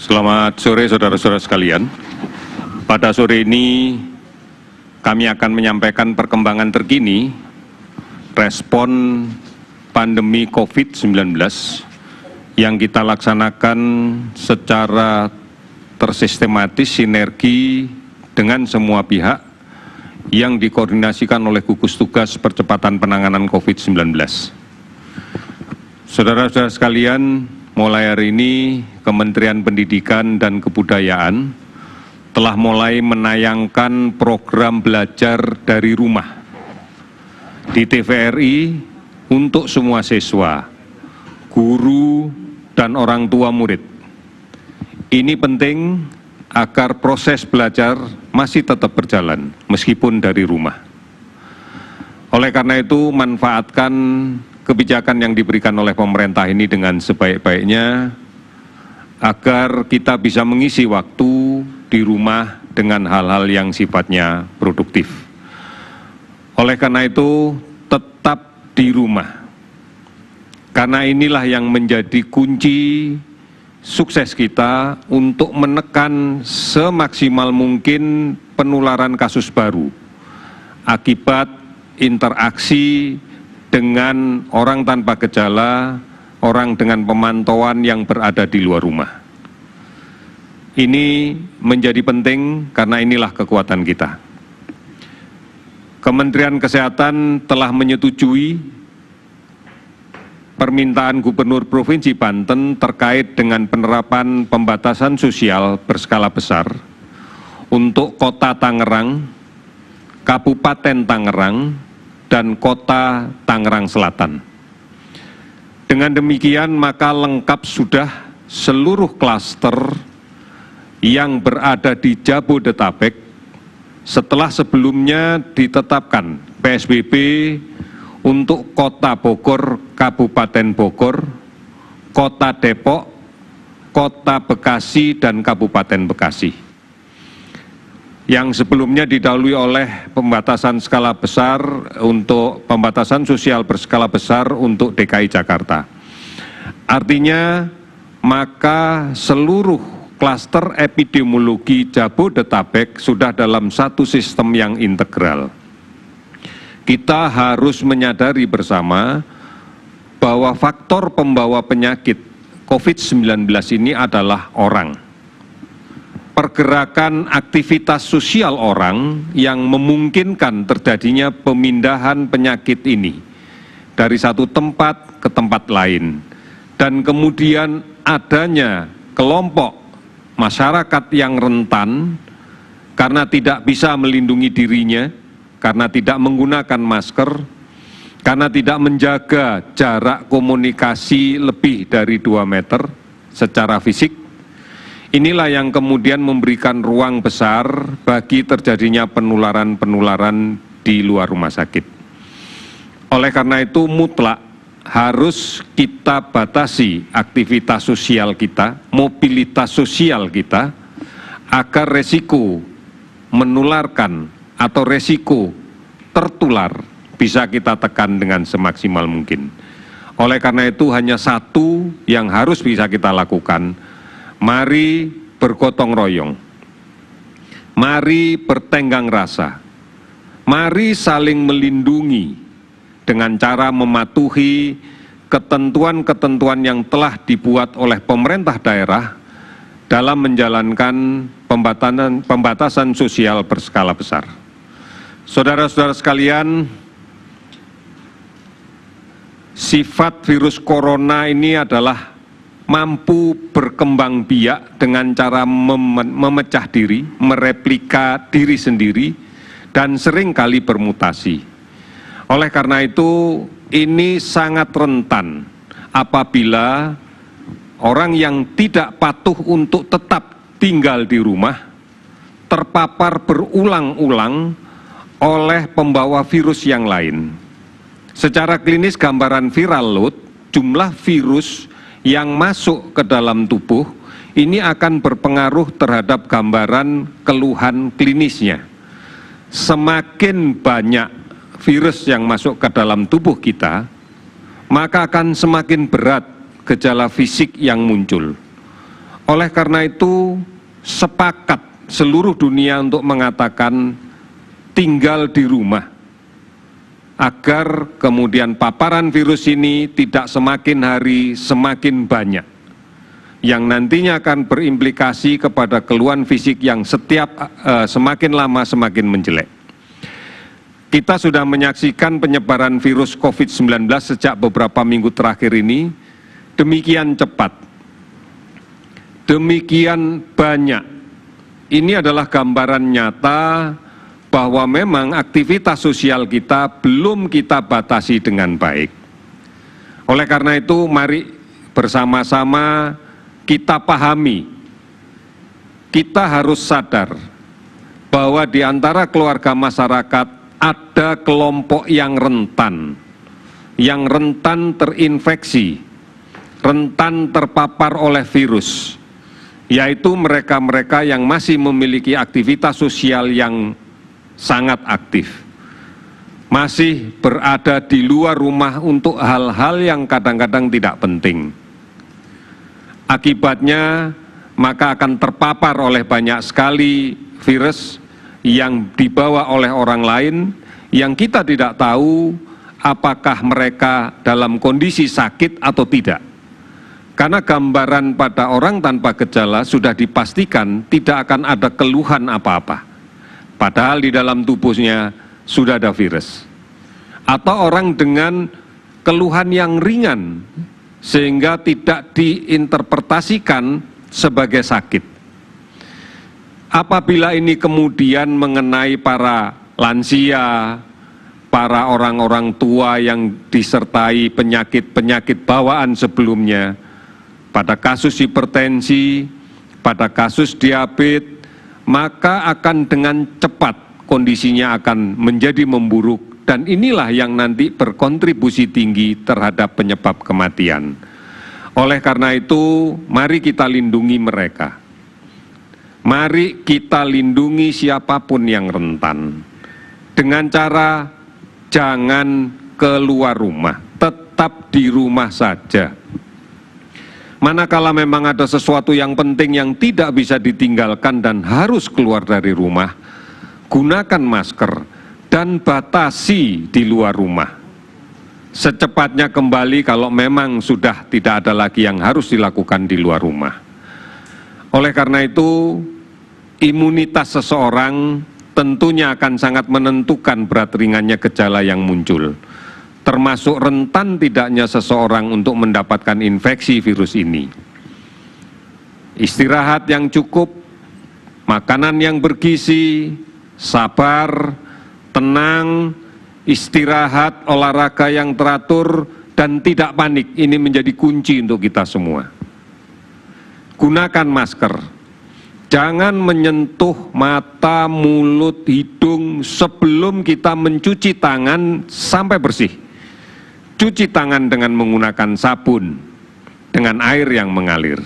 Selamat sore saudara-saudara sekalian. Pada sore ini kami akan menyampaikan perkembangan terkini respon pandemi COVID-19 yang kita laksanakan secara tersistematis sinergi dengan semua pihak yang dikoordinasikan oleh gugus tugas percepatan penanganan COVID-19. Saudara-saudara sekalian, mulai hari ini Kementerian Pendidikan dan Kebudayaan telah mulai menayangkan program belajar dari rumah di TVRI untuk semua siswa, guru, dan orang tua murid. Ini penting agar proses belajar masih tetap berjalan meskipun dari rumah. Oleh karena itu, manfaatkan kebijakan yang diberikan oleh pemerintah ini dengan sebaik-baiknya agar kita bisa mengisi waktu di rumah dengan hal-hal yang sifatnya produktif. Oleh karena itu, tetap di rumah. Karena inilah yang menjadi kunci sukses kita untuk menekan semaksimal mungkin penularan kasus baru akibat interaksi dengan orang tanpa gejala, orang dengan pemantauan yang berada di luar rumah. Ini menjadi penting karena inilah kekuatan kita. Kementerian Kesehatan telah menyetujui permintaan Gubernur Provinsi Banten terkait dengan penerapan pembatasan sosial berskala besar untuk Kota Tangerang, Kabupaten Tangerang, dan Kota Tangerang Selatan. Dengan demikian, maka lengkap sudah seluruh klaster yang berada di Jabodetabek setelah sebelumnya ditetapkan PSBB untuk Kota Bogor, Kabupaten Bogor, Kota Depok, Kota Bekasi, dan Kabupaten Bekasi. Yang sebelumnya didahului oleh pembatasan skala besar untuk pembatasan sosial berskala besar untuk DKI Jakarta. Artinya, maka seluruh klaster epidemiologi Jabodetabek sudah dalam satu sistem yang integral. Kita harus menyadari bersama bahwa faktor pembawa penyakit COVID-19 ini adalah orang. Pergerakan aktivitas sosial orang yang memungkinkan terjadinya pemindahan penyakit ini dari satu tempat ke tempat lain, dan kemudian adanya kelompok masyarakat yang rentan karena tidak bisa melindungi dirinya, karena tidak menggunakan masker, karena tidak menjaga jarak komunikasi lebih dari 2 meter secara fisik. Inilah yang kemudian memberikan ruang besar bagi terjadinya penularan-penularan di luar rumah sakit. Oleh karena itu, mutlak harus kita batasi aktivitas sosial kita, mobilitas sosial kita, agar resiko menularkan atau resiko tertular bisa kita tekan dengan semaksimal mungkin. Oleh karena itu, hanya satu yang harus bisa kita lakukan. Mari bergotong royong, mari bertenggang rasa, mari saling melindungi dengan cara mematuhi ketentuan-ketentuan yang telah dibuat oleh pemerintah daerah dalam menjalankan pembatasan sosial berskala besar. Saudara-saudara sekalian, sifat virus corona ini adalah mampu berkembang biak dengan cara memecah diri, mereplika diri sendiri, dan seringkali bermutasi. Oleh karena itu, ini sangat rentan apabila orang yang tidak patuh untuk tetap tinggal di rumah terpapar berulang-ulang oleh pembawa virus yang lain. Secara klinis, gambaran viral load, jumlah virus yang masuk ke dalam tubuh ini akan berpengaruh terhadap gambaran keluhan klinisnya. Semakin banyak virus yang masuk ke dalam tubuh kita, maka akan semakin berat gejala fisik yang muncul. Oleh karena itu, sepakat seluruh dunia untuk mengatakan tinggal di rumah, agar kemudian paparan virus ini tidak semakin hari semakin banyak, yang nantinya akan berimplikasi kepada keluhan fisik yang semakin lama semakin menjelek. Kita sudah menyaksikan penyebaran virus COVID-19 sejak beberapa minggu terakhir ini demikian cepat, demikian banyak. Ini adalah gambaran nyata bahwa memang aktivitas sosial kita belum kita batasi dengan baik. Oleh karena itu, mari bersama-sama kita pahami, kita harus sadar bahwa di antara keluarga masyarakat ada kelompok yang rentan terinfeksi, rentan terpapar oleh virus, yaitu mereka-mereka yang masih memiliki aktivitas sosial yang sangat aktif, masih berada di luar rumah untuk hal-hal yang kadang-kadang tidak penting. Akibatnya, maka akan terpapar oleh banyak sekali virus yang dibawa oleh orang lain, yang kita tidak tahu apakah mereka dalam kondisi sakit atau tidak. Karena gambaran pada orang tanpa gejala sudah dipastikan tidak akan ada keluhan apa-apa. Padahal di dalam tubuhnya sudah ada virus. Atau orang dengan keluhan yang ringan, sehingga tidak diinterpretasikan sebagai sakit. Apabila ini kemudian mengenai para lansia, para orang-orang tua yang disertai penyakit-penyakit bawaan sebelumnya, pada kasus hipertensi, pada kasus diabetes, maka akan dengan cepat kondisinya akan menjadi memburuk, dan inilah yang nanti berkontribusi tinggi terhadap penyebab kematian. Oleh karena itu, mari kita lindungi mereka. Mari kita lindungi siapapun yang rentan dengan cara jangan keluar rumah, tetap di rumah saja. Manakala memang ada sesuatu yang penting yang tidak bisa ditinggalkan dan harus keluar dari rumah, gunakan masker dan batasi di luar rumah. Secepatnya kembali kalau memang sudah tidak ada lagi yang harus dilakukan di luar rumah. Oleh karena itu, imunitas seseorang tentunya akan sangat menentukan berat ringannya gejala yang muncul, termasuk rentan tidaknya seseorang untuk mendapatkan infeksi virus ini. Istirahat yang cukup, makanan yang bergizi, sabar, tenang, istirahat, olahraga yang teratur, dan tidak panik, ini menjadi kunci untuk kita semua. Gunakan masker. Jangan menyentuh mata, mulut, hidung sebelum kita mencuci tangan sampai bersih. Cuci tangan dengan menggunakan sabun, dengan air yang mengalir.